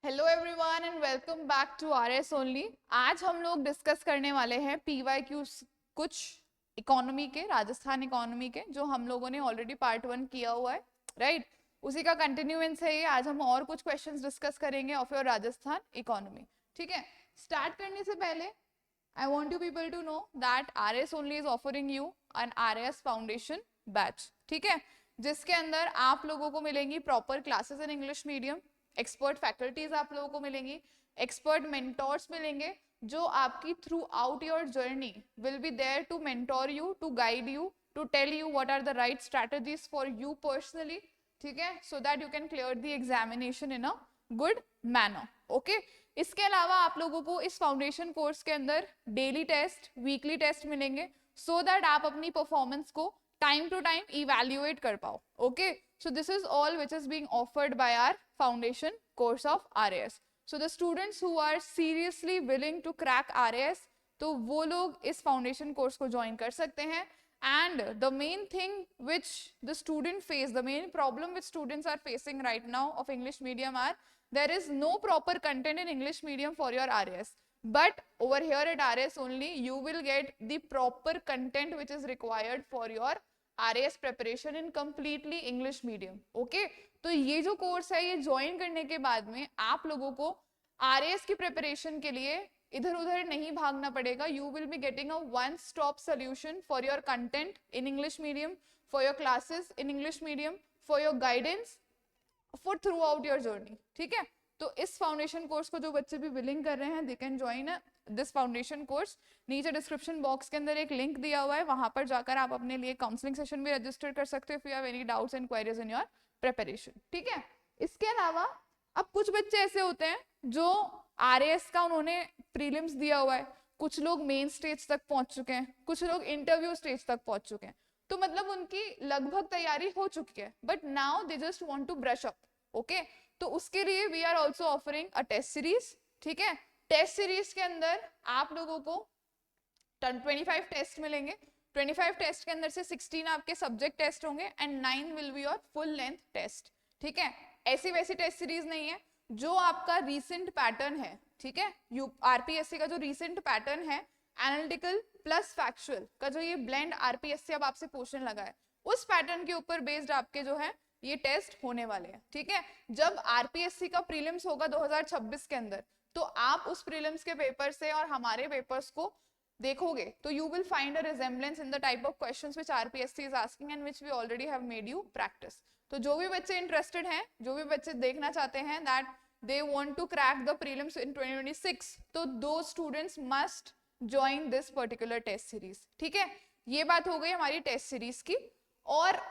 Hello everyone and welcome back to RS only. आज हम लोग डिस्कस करने वाले हैं पीवाईक्यू कुछ इकोनॉमी के, राजस्थान इकोनॉमी के, जो हम लोगों ने ऑलरेडी पार्ट 1 किया हुआ है, राइट? उसी का कंटिन्यूएंस है ये। आज हम और कुछ क्वेश्चंस डिस्कस करेंगे ऑफ योर राजस्थान इकोनॉमी, ठीक है? स्टार्ट करने से पहले I want you people to know that RS only is offering you an RS Foundation batch, ठीक है? जिसके अंदर आप लोगों को मिलेंगी proper classes in English medium, expert faculties आप लोगों को मिलेंगी, एक्सपर्ट मेंटोर्स मिलेंगे जो आपकी throughout your journey will be there to mentor you, to guide you, to tell you what are the right strategies for you personally, ठीक है? So that you can clear the examination in a good manner, okay? इसके अलावा आप लोगों को इस foundation course के अंदर डेली टेस्ट, वीकली टेस्ट मिलेंगे सो दैट आप अपनी परफॉर्मेंस को टाइम टू टाइम इवैल्यूएट कर पाओ, okay? So this is all which is being offered by our foundation course of RAS. So the students who are seriously willing to crack RAS, तो वो लोग इस foundation course को join कर सकते हैं. And the main thing which the student face, the main problem which students are facing right now of English medium are there is no proper content in English medium for your RAS. But over here at RAS only you will get the proper content which is required for your RAS preparation in completely English medium. Okay? तो ये जो course है ये join करने के बाद में आप लोगों को RAS की प्रिपरेशन के लिए इधर उधर नहीं भागना पड़ेगा. You will be getting a one stop solution for your content in English medium, for your classes in English medium, for your guidance for through out your journey, ठीक है? तो इस फाउंडेशन कोर्स को जो बच्चे भी विलिंग कर रहे हैं they can join this foundation course. नीचे डिस्क्रिप्शन बॉक्स के अंदर एक लिंक दिया हुआ है, वहां पर जाकर आप अपने लिए काउंसलिंग सेशन भी रजिस्टर कर सकते हो if you have any doubts and queries in your preparation, ठीक है? इसके अलावा अब कुछ बच्चे ऐसे होते हैं जो RAS का उन्होंने प्रीलिम्स दिया हुआ है, कुछ लोग मेन स्टेज तक पहुंच चुके हैं, कुछ लोग इंटरव्यू स्टेज तक पहुंच चुके हैं, तो मतलब उनकी लगभग तैयारी हो चुकी है, but now they just want to brush up, okay? तो उसके लिए we are also offering a test series, ठीक है? टेस्ट सीरीज के अंदर आप लोगों को 25 टेस्ट मिलेंगे. 25 टेस्ट के अंदर से 16 आपके सब्जेक्ट टेस्ट होंगे and 9 will be your full length test, ठीक है? ऐसी वैसी टेस्ट सीरीज नहीं है, जो आपका रीसेंट पैटर्न है, ठीक है? RPSC का जो रीसेंट पैटर्न है एनालिटिकल प्लस फैक्चुअल का, जो ये ब्लेंड RPSC अब आपसे पूछने लगा है, उस पैटर्न के ऊपर बेस्ड आपके जो है ये टेस्ट होने वाले हैं, ठीक है? जब RPSC का प्रीलिम्स होगा 2026 के अंदर, तो आप उस प्रीलिम्स के पेपर से और हमारे पेपर्स को देखोगे तो you will find a resemblance in the type of questions which RPSC is asking and which we already have made you practice. तो जो भी बच्चे इंटरेस्टेड हैं, जो भी बच्चे देखना चाहते हैं that they want to crack the prelims in 2026, तो those students must join this particular test series, ठीक है? ये बात हो गई हमारी टेस्ट सीरीज की. और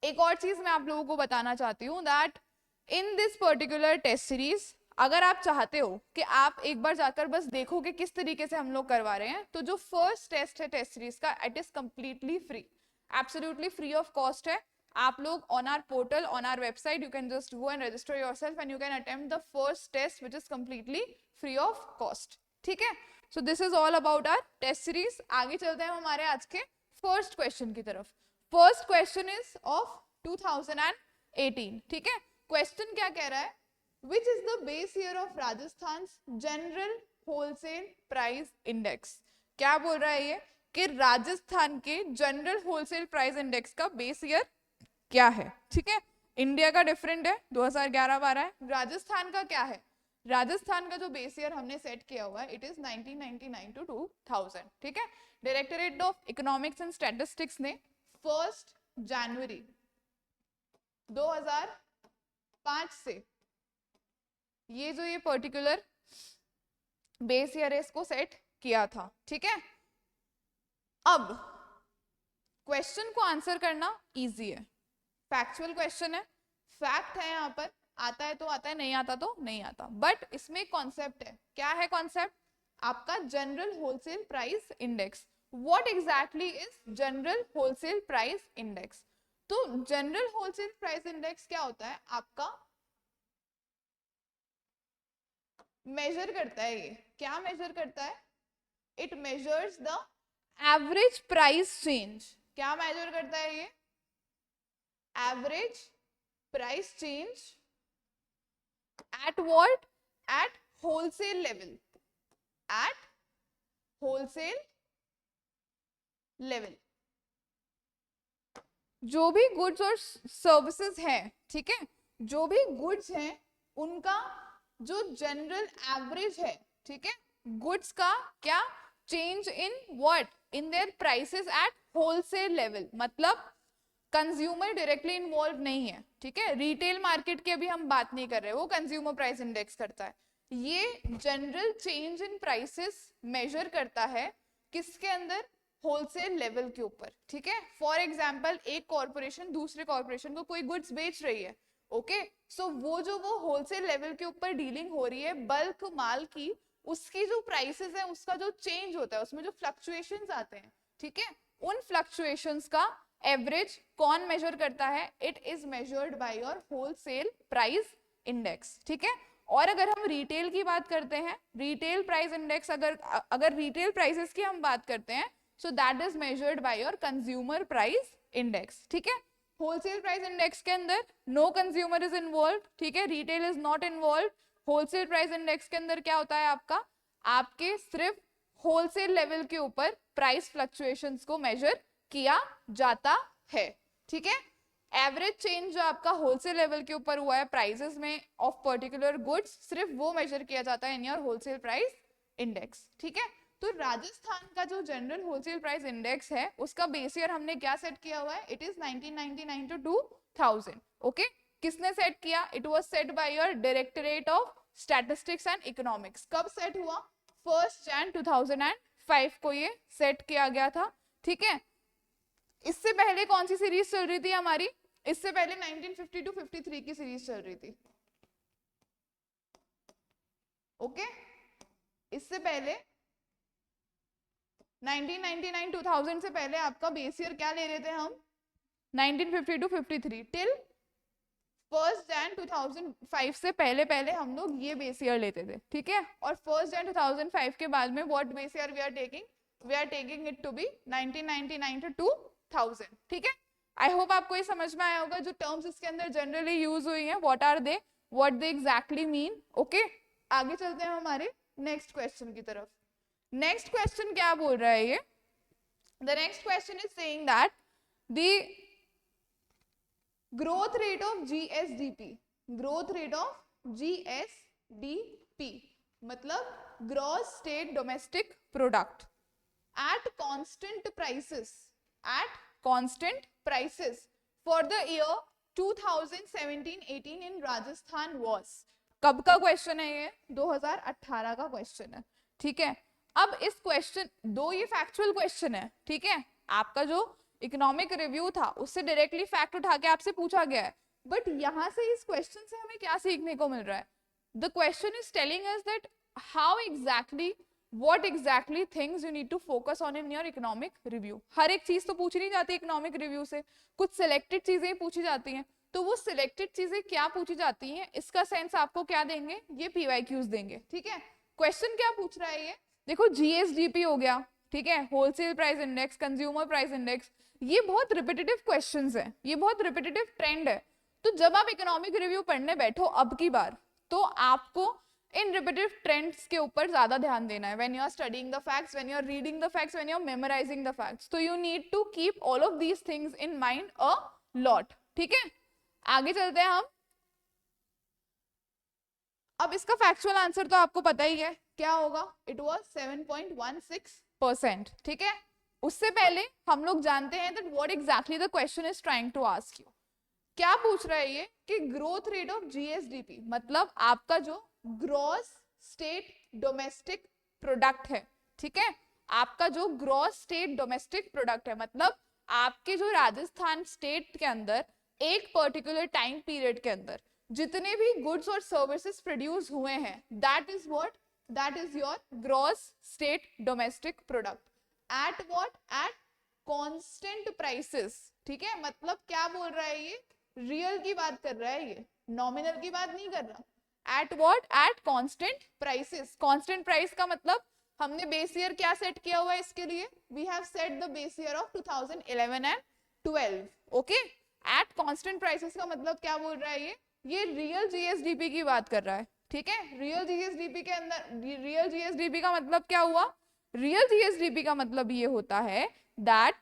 एक और चीज मैं आप लोगों को बताना चाहती हूँ that in this particular test series अगर आप चाहते हो कि आप एक बार जाकर बस देखो कि किस तरीके से हम लोग करवा रहे हैं, तो जो फर्स्ट टेस्ट है टेस्ट सीरीज का, it is completely free, absolutely free of cost है. आप लोग on our portal, on our website, you can just go and register yourself and you can attempt the first test which is completely free of cost, ठीक है? So this is all about our test series. आगे चलते हैं हमारे आज के first question की तरफ. फर्स्ट क्वेश्चन इज ऑफ 2018, ठीक है? क्वेश्चन क्या कह रहा है? Which is the base year of Rajasthan's General Wholesale Price Index? क्या बोल रहा है ये कि राजस्थान के जनरल होलसेल प्राइस इंडेक्स का बेस ईयर क्या है, ठीक है? इंडिया का डिफरेंट है, 2011-12 है. राजस्थान का क्या है? राजस्थान का जो बेस ईयर हमने सेट किया हुआ है इट इज 1999 to 2000, ठीक है? Directorate of economics and statistics ने 1 जनवरी 2005 से ये जो ये पर्टिकुलर बेस ईयर है इसको सेट किया था, ठीक है? अब क्वेश्चन को आंसर करना इजी है, फैक्चुअल क्वेश्चन है, फैक्ट है, यहाँ पर आता है तो आता है, नहीं आता तो नहीं आता. बट इसमें एक कॉन्सेप्ट है. क्या है कॉन्सेप्ट? आपका general wholesale price index. What exactly is general wholesale price index? तो जनरल होलसेल प्राइस इंडेक्स क्या होता है? आपका मेजर करता है, ये क्या मेजर करता है? It measures the average price change. क्या मेजर करता है ये? Average price change at what? at wholesale level, at wholesale level। जो भी गुड्स और सर्विसेज हैं, ठीक है, जो भी गुड्स हैं उनका जो जनरल एवरेज है, ठीक है, गुड्स का क्या change in what, in their prices at wholesale level, मतलब कंज्यूमर डायरेक्टली इन्वॉल्व नहीं है, ठीक है, रिटेल मार्केट की अभी हम बात नहीं कर रहे, वो कंज्यूमर प्राइस इंडेक्स करता है। ये general change in prices major करता है किसके अंदर, होलसेल लेवल के ऊपर, ठीक है। फॉर एग्जांपल एक कॉर्पोरेशन दूसरे कॉर्पोरेशन को कोई गुड्स बेच रही है, ओके, सो वो होलसेल लेवल के ऊपर डीलिंग हो रही है बल्क माल की, उसकी जो प्राइसेस है उसका जो चेंज होता है उसमें जो फ्लक्चुएशंस आते हैं, ठीक है, उन फ्लक्चुएशंस का एवरेज कौन मेजर करता है, it is measured by your wholesale price index, ठीक है। और अगर हम रिटेल की बात करते हैं, रिटेल प्राइस इंडेक्स, अगर रिटेल प्राइसेस की हम बात करते हैं, so that is measured by your consumer price index, ठीक है। होलसेल प्राइस इंडेक्स के अंदर नो कंज्यूमर इज इन्वॉल्व, ठीक है, retail is not involve. Wholesale price index के अंदर क्या होता है आपका, आपके सिर्फ होलसेल लेवल के ऊपर प्राइस फ्लक्चुएशंस को मेजर किया जाता है, ठीक है। एवरेज चेंज जो आपका होलसेल लेवल के ऊपर हुआ है प्राइसेस में ऑफ पर्टिकुलर गुड्स, सिर्फ वो मेजर किया जाता है in your wholesale price index, ठीक है। तो राजस्थान का जो जनरल होलसेल प्राइस इंडेक्स है उसका बेस ईयर हमने क्या सेट किया हुआ है, इट इज 1999 टू 2000, ओके। किसने सेट किया, it was set by your directorate of statistics and economics. कब सेट हुआ, 1 जनवरी 2005 को ये सेट किया गया था, ठीक है। इससे पहले कौन सी सीरीज चल रही थी हमारी, इससे पहले 1950 टू 53 की सीरीज चल रही थी, ओके। इससे पहले 1999 2000 से पहले आपका बेस ईयर क्या ले रहे थे हम, 1950 टू 53 टिल 1 जनवरी 2005 से पहले हम लोग ये बेस ईयर लेते थे, ठीक है। और 1 जनवरी 2005 के बाद में what base year we are taking it to be 1999 to 2000, ठीक है। आई होप आपको ये समझ में आया होगा, जो टर्म्स इसके अंदर जनरली यूज हुई हैं, what are they, what they exactly mean, okay. आगे चलते हैं हमारे नेक्स्ट क्वेश्चन की तरफ। नेक्स्ट क्वेश्चन क्या बोल रहा है ये, the next question is saying that the growth rate of GSDP, growth rate of GSDP मतलब gross state domestic product at constant prices for the year 2017-18 in Rajasthan was. कब का क्वेश्चन है ये, 2018 का क्वेश्चन है, ठीक है। अब इस क्वेश्चन, दो ये फैक्चुअल क्वेश्चन है, ठीक है, आपका जो इकोनॉमिक रिव्यू था उससे डायरेक्टली फैक्ट उठा के आपसे पूछा गया है, बट यहां से इस क्वेश्चन से हमें क्या सीखने को मिल रहा है, the question is telling us that how exactly, what exactly things you need to focus on in your economic review. हर एक चीज तो पूछी नहीं जाती इकोनॉमिक रिव्यू से, कुछ सिलेक्टेड चीजें पूछी जाती हैं, तो वो सिलेक्टेड चीजें क्या पूछी जाती हैं इसका सेंस आपको क्या देंगे, ये पीवाईक्यूज देंगे, ठीक है। क्वेश्चन क्या पूछ रहा है ये, देखो जीएसडीपी हो गया, ठीक है, wholesale price index, consumer price index, ये बहुत रिपीटेटिव क्वेश्चंस हैं, ये बहुत रिपीटेटिव ट्रेंड है। तो जब आप इकोनॉमिक रिव्यू पढ़ने बैठो अब की बार, तो आपको इन रिपीटेटिव ट्रेंड्स के ऊपर ज्यादा ध्यान देना है, when you are studying the facts, when you are reading the facts, when you are memorising the facts, तो you need to keep all of these things in mind a lot, ठीक है। आगे चलते हैं हम। अब इसका फैक्चुअल आंसर तो आपको पता ही है क्या होगा, इट वाज 7.16%, ठीक है। उससे पहले हम लोग जानते हैं that what exactly the question is trying to ask you. क्या पूछ रहा है ये कि ग्रोथ रेट ऑफ जीएसडीपी मतलब आपका जो ग्रॉस स्टेट डोमेस्टिक प्रोडक्ट है, ठीक है, आपका जो ग्रॉस स्टेट डोमेस्टिक प्रोडक्ट है, मतलब आपके जो राजस्थान स्टेट के अंदर एक पर्टिकुलर टाइम पीरियड के अंदर जितने भी गुड्स और सर्विसेज प्रोड्यूस हुए हैं, that is what, that is your gross state domestic product at what, eight constant prices, ठीक है। मतलब क्या बोल रहा है ये, रियल की बात कर रहा है, ये नॉमिनल की बात नहीं कर रहा। At what, eight constant prices. Constant price का मतलब हमने बेस ईयर क्या सेट किया हुआ है इसके लिए, we have set the base year of 2011 and 12, okay. At constant prices का मतलब क्या बोल रहा है ये रियल जीएसडीपी की बात कर रहा है, ठीक है। रियल जीएसडीपी के अंदर, रियल जीएसडीपी का मतलब क्या हुआ? रियल जीएसडीपी का मतलब ये होता है दैट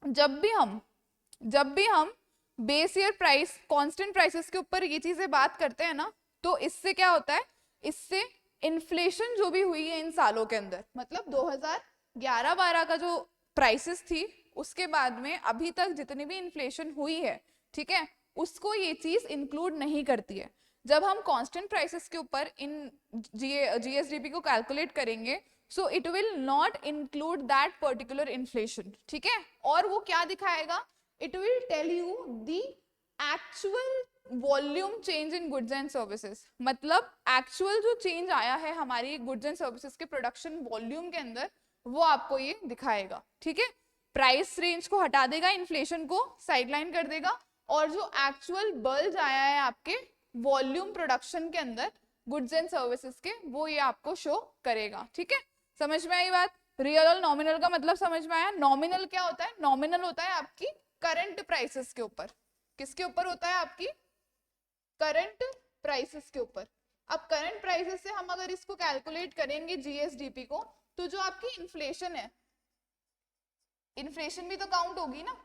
जब भी हम base year price, constant prices के ऊपर ये चीजें बात करते हैं ना, तो इससे क्या होता है, इससे इन्फ्लेशन जो भी हुई है इन सालों के अंदर, मतलब 2011-12 का जो प्राइसेस थी उसके बाद में अभी तक जितनी भी इन्फ्लेशन हुई है, ठीक है, उसको ये चीज इंक्लूड नहीं करती है। जब हम कांस्टेंट प्राइसेस के ऊपर इन जीएसडीपी को कैलकुलेट करेंगे, so it will not include that particular inflation, ठीक है। और वो क्या दिखाएगा? It will tell you the actual volume change in goods and services, मतलब एक्चुअल जो चेंज आया है हमारी गुड्स एंड सर्विसेज के प्रोडक्शन वॉल्यूम के अंदर, वो आपको ये दिखाएगा, ठीक है। प्राइस रेंज को हटा देगा, इन्फ्लेशन को साइडलाइन कर देगा, और जो एक्चुअल बल्ज आया है आपके वॉल्यूम प्रोडक्शन के अंदर गुड्स एंड सर्विसेज के, वो ये आपको शो करेगा, ठीक है। समझ में आई बात? रियल और नॉमिनल का मतलब समझ में आया? नॉमिनल क्या होता है? नॉमिनल होता है आपकी करंट प्राइसेस के ऊपर। किसके ऊपर होता है? आपकी करंट प्राइसेस के ऊपर। अब करंट प्राइसेस से हम अगर इसको कैलकुलेट करेंगे जीएसडीपी को, तो जो आपकी इन्फ्लेशन है, इन्फ्लेशन भी तो काउंट होगी ना,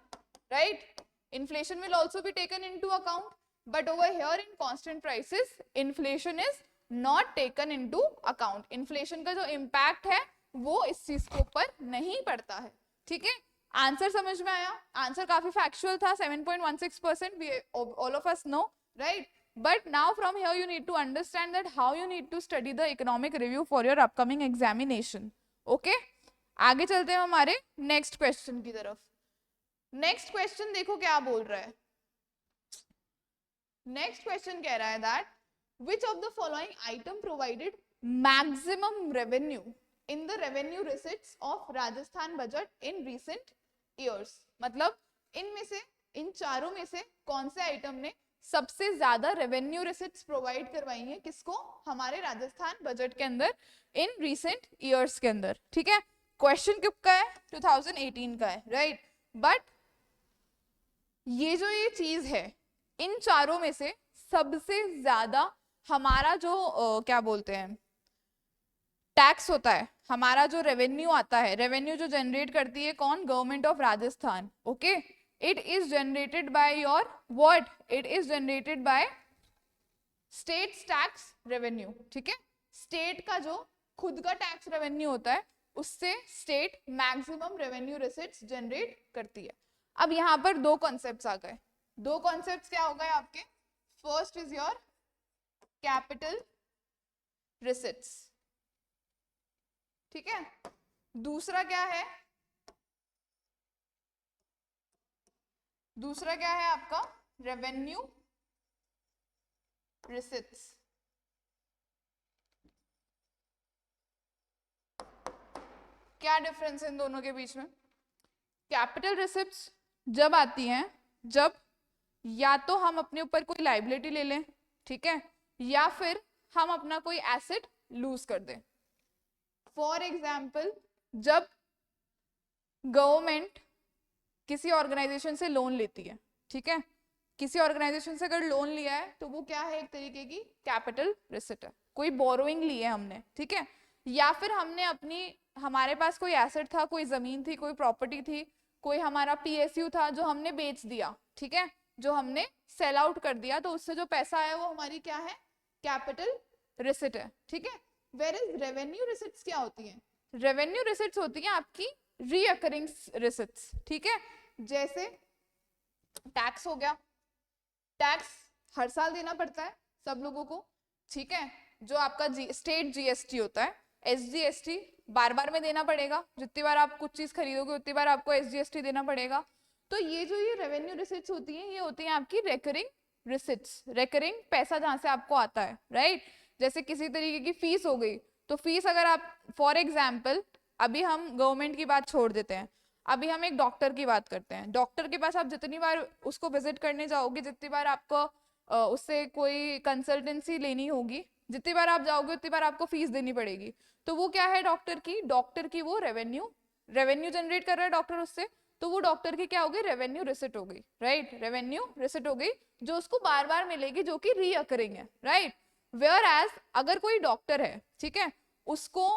right? Inflation will also be taken into account, but over here in constant prices inflation is not taken into account. Inflation का जो इम्पैक्ट है वो इस चीज के ऊपर नहीं पड़ता है, ठीक है। आंसर समझ में आया? आंसर काफी फैक्चुअल था, 7.16%, we all of us know, right? But now from here you need to understand that how you need to study the economic review for your upcoming examination. Okay? आगे चलते हैं हमारे next question की तरफ। Next question देखो क्या बोल रहा है। नेक्स्ट क्वेश्चन कह रहा है that which of the following item provided maximum revenue in the revenue receipts of Rajasthan budget in recent years? मतलब इनमें से, इन चारों में से कौन से आइटम ने सबसे ज्यादा रेवेन्यू रिसिप्ट्स प्रोवाइड करवाई हैं किसको? हमारे राजस्थान बजट के अंदर इन रिसेंट ईयर्स के अंदर, ठीक है। क्वेश्चन कब का है? 2018 का है, राइट? बट ये जो ये चीज है, इन चारों में से सबसे ज्यादा हमारा जो क्या बोलते हैं, टैक्स होता है, हमारा जो रेवेन्यू आता है, रेवेन्यू जो जनरेट करती है कौन? Government of Rajasthan, okay. It is generated by your what? It is generated by state tax revenue, ठीक है। स्टेट का जो खुद का टैक्स रेवेन्यू होता है, उससे state maximum revenue receipts generate करती है। अब यहाँ पर दो कॉन्सेप्ट्स आ गए। दो कॉन्सेप्ट्स क्या हो गए आपके? First is your capital receipts, ठीक है। दूसरा क्या है? दूसरा क्या है आपका? Revenue receipts. क्या डिफरेंस है इन दोनों के बीच में? कैपिटल रिसिप्ट्स जब आती हैं जब या तो हम अपने ऊपर कोई लाइबिलिटी ले लें, ठीक है, या फिर हम अपना कोई एसेट लूज कर दें। फॉर एग्जाम्पल, जब गवर्नमेंट किसी ऑर्गेनाइजेशन से लोन लेती है, ठीक है, किसी ऑर्गेनाइजेशन से अगर लोन लिया है तो वो क्या है? एक तरीके की कैपिटल रिसिप्ट है, कोई बोरोइंग ली है हमने, ठीक है। या फिर हमने अपनी, हमारे पास कोई एसेट था, कोई जमीन थी, कोई प्रॉपर्टी थी, कोई हमारा पीएसयू था जो हमने बेच दिया, ठीक है, जो हमने सेल आउट कर दिया, तो उससे जो पैसा आया वो हमारी क्या है? कैपिटल रिसिप्ट है, ठीक है। वेयर इज रेवेन्यू रिसिप्ट्स क्या होती हैं? रेवेन्यू रिसिप्ट्स होती हैं आपकी रीअकरिंग रिसिप्ट्स, ठीक है। जैसे टैक्स हो गया, टैक्स हर साल देना पड़ता है सब लोगों को, ठीक है। जो आपका स्टेट जीएसटी होता है, एसजीएसटी बार बार में देना पड़ेगा, जितनी बार आप कुछ चीज खरीदोगे उतनी बार आपको एसजीएसटी देना पड़ेगा। तो ये जो ये रेवेन्यू रिसिप्ट्स होती हैं, ये होती हैं आपकी रेकरिंग रिसिप्ट्स, रेकरिंग पैसा जहां से आपको आता है, राइट। जैसे किसी तरीके की फीस हो गई, तो फीस अगर आप, फॉर एग्जाम्पल, अभी हम गवर्नमेंट की बात छोड़ देते हैं, अभी हम एक डॉक्टर की बात करते हैं। डॉक्टर के पास आप जितनी बार उसको विजिट करने जाओगे, जितनी बार आपको उससे कोई कंसल्टेंसी लेनी होगी, जितनी बार आप जाओगे उतनी बार आपको फीस देनी पड़ेगी। तो वो क्या है डॉक्टर की? डॉक्टर की वो रेवेन्यू जनरेट कर रहा है डॉक्टर उससे, तो वो डॉक्टर की क्या होगी? रेवेन्यू रिसिप्ट हो गई, राइट। रेवेन्यू रिसिप्ट हो गई जो उसको बार बार मिलेगी, जो कि रीअकरिंग है, राइट। वेयर एज अगर कोई डॉक्टर है, ठीक है, उसको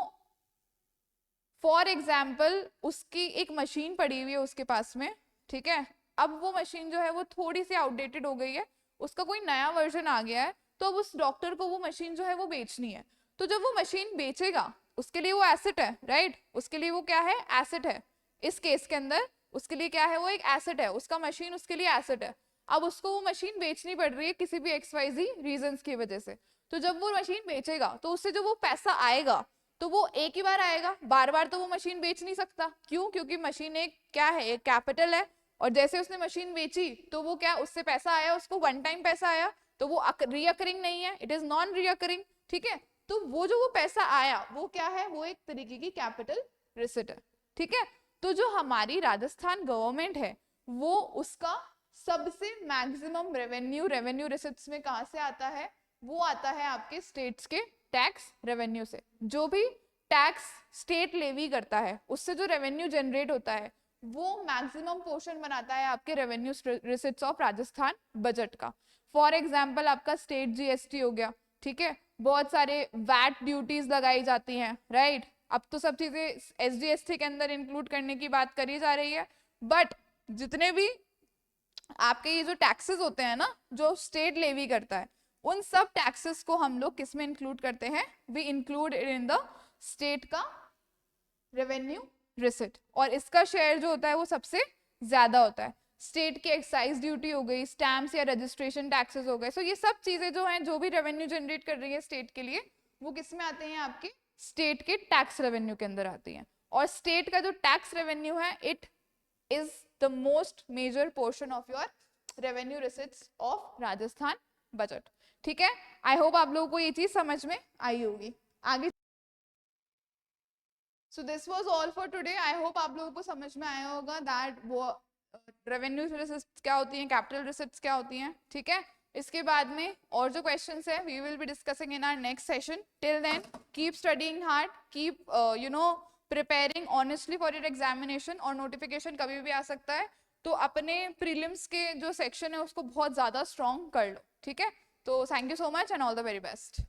फॉर एग्जाम्पल उसकी एक मशीन पड़ी हुई है उसके पास में, ठीक है, अब वो मशीन जो है वो थोड़ी सी आउटडेटेड हो गई है, उसका कोई नया वर्जन आ गया है, तो अब उस डॉक्टर को वो मशीन जो है वो बेचनी है। तो जब वो मशीन बेचेगा उसके लिए वो एसेट है, राइट, उसके लिए वो क्या है, एसेट है। इस केस के अंदर उसके लिए क्या है, वो एक एसेट है, उसका मशीन उसके लिए एसेट है। अब उसको वो मशीन बेचनी पड़ रही है किसी भी XYZ रीजंस की वजह से। तो जब वो मशीन बेचेगा तो उससे जो वो पैसा आएगा तो वो एक ही बार आएगा, बार बार तो वो मशीन बेच नहीं सकता। क्यों? क्योंकि मशीन एक क्या है, एक कैपिटल है, और जैसे उसने मशीन बेची तो वो क्या, उससे पैसा आया, उसको वन टाइम पैसा आया, तो वो रियकरिंग नहीं है, इट इज नॉन रियकरिंग, ठीक है। तो वो जो वो पैसा आया वो क्या है, वो एक तरीके की कैपिटल रिसिट है, ठीक है। तो जो हमारी राजस्थान गवर्नमेंट है वो उसका सबसे मैक्सिमम रेवेन्यू रिसिट्स में कहां से आता है, वो आता है आपके स्टेट्स के टैक्स रेवेन्यू से। जो भी टैक्स स्टेट लेवी करता है उससे जो रेवेन्यू जनरेट होता है वो मैक्सिमम पोर्शन बनाता है आपके revenue receipts of Rajasthan budget का। फॉर एग्जाम्पल आपका स्टेट GST हो गया, ठीक है, बहुत सारे वैट ड्यूटीज लगाई जाती हैं, राइट। अब तो सब चीजें SGST के अंदर इंक्लूड करने की बात करी जा रही है, बट जितने भी आपके ये जो टैक्सेस होते हैं ना जो स्टेट लेवी करता है, उन सब टैक्सेस को हम लोग किस में इंक्लूड करते हैं, we include in the state का रेवेन्यू रिसिट, और इसका शेयर जो होता है वो सबसे ज्यादा होता है। स्टेट की एक्साइज ड्यूटी हो गई, स्टैम्प्स या रजिस्ट्रेशन टैक्सेस हो गए, सो ये सब चीजें जो हैं जो भी रेवेन्यू जनरेट कर रही है स्टेट के लिए वो किस में आते हैं, आपके स्टेट के टैक्स रेवेन्यू के अंदर आती हैं। और स्टेट का जो टैक्स रेवेन्यू है it is the most major portion of your revenue receipts of Rajasthan budget, ठीक है। आई होप आप लोगों को ये चीज समझ में आई होगी। आगे so this was all for today. I hope आप लोगों को समझ में आया होगा दैट वो रेवेन्यू रिसिट्स क्या होती हैं, कैपिटल रिसिट्स क्या होती हैं, ठीक है। इसके बाद में और जो क्वेश्चंस है we will be discussing in our next session. Till then keep studying hard, keep you know preparing honestly for your examination, और नोटिफिकेशन कभी भी आ सकता है, तो अपने प्रीलिम्स के जो सेक्शन है उसको बहुत ज्यादा स्ट्रॉन्ग कर लो, ठीक है। तो thank you so much and all the very best.